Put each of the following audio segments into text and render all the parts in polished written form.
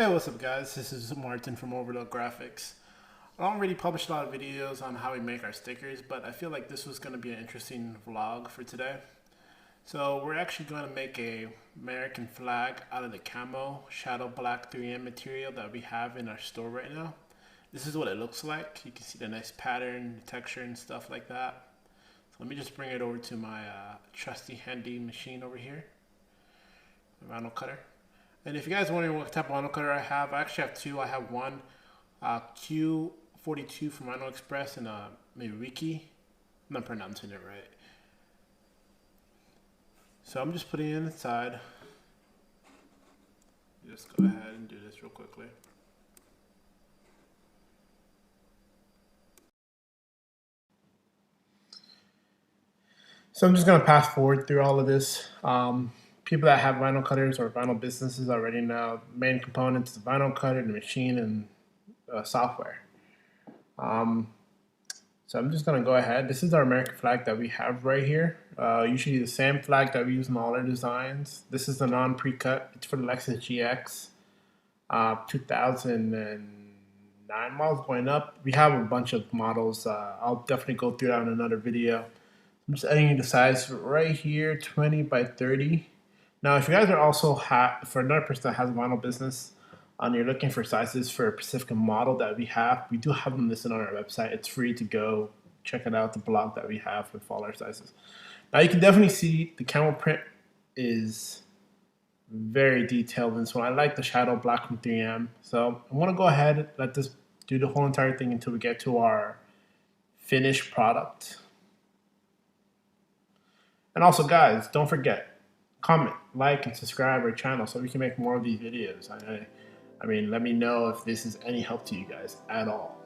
Hey, what's up guys? This is Martin from Overlook Graphics. I don't really publish a lot of videos on how we make our stickers, but I feel like this was going to be an interesting vlog for today. So we're actually going to make a American flag out of the Camo Shadow Black 3M material that we have in our store right now. This is what it looks like. You can see the nice pattern, texture and stuff like that. So let me just bring it over to my trusty handy machine over here, the vinyl cutter. And if you guys are wondering what type of vinyl cutter I actually have two. I have one Q42 from Vinyl Express and maybe Wiki. I'm not pronouncing it right. So I'm just putting it inside. Just go ahead and do this real quickly. So I'm just going to pass forward through all of this. People that have vinyl cutters or vinyl businesses already know main components: the vinyl cutter, the machine, and software. So I'm just gonna go ahead. This is our American flag that we have right here. Usually the same flag that we use in all our designs. This is the non-pre-cut. It's for the Lexus GX 2009 models going up. We have a bunch of models. I'll definitely go through that in another video. I'm just adding the size right here, 20 by 30. Now, if you guys are also for another person that has a vinyl business and you're looking for sizes for a specific model that we do have them listed on our website. It's free to go check it out, the blog that we have with all our sizes. Now, you can definitely see the camel print is very detailed in this one. I like the shadow black from 3M. So I'm gonna go ahead and let this do the whole entire thing until we get to our finished product. And also, guys, don't forget, comment, like, and subscribe our channel so we can make more of these videos. I mean, let me know if this is any help to you guys at all.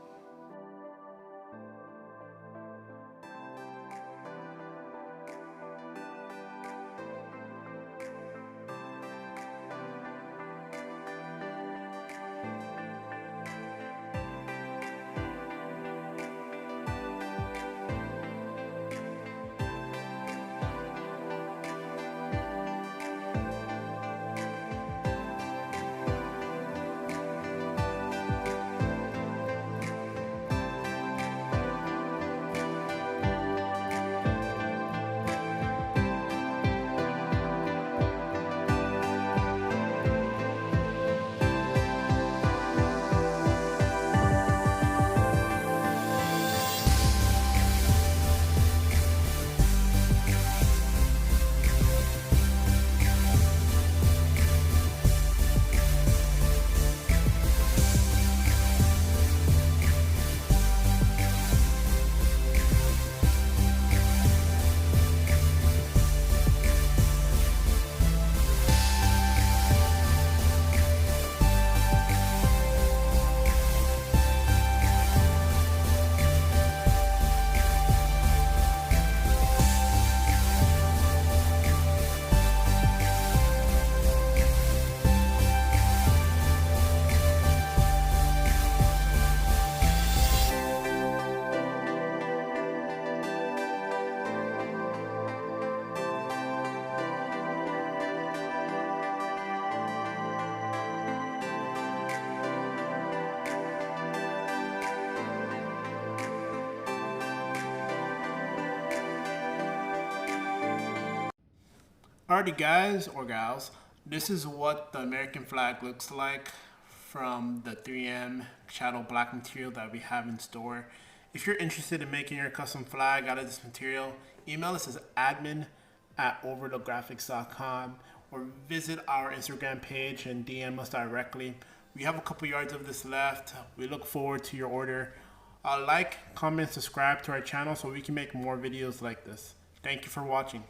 Alrighty guys or gals, this is what the American flag looks like from the 3M Shadow Black material that we have in store. If you're interested in making your custom flag out of this material, email us as admin@overlookgraphics.com or visit our Instagram page and DM us directly. We have a couple yards of this left. We look forward to your order. Like, comment, subscribe to our channel so we can make more videos like this. Thank you for watching.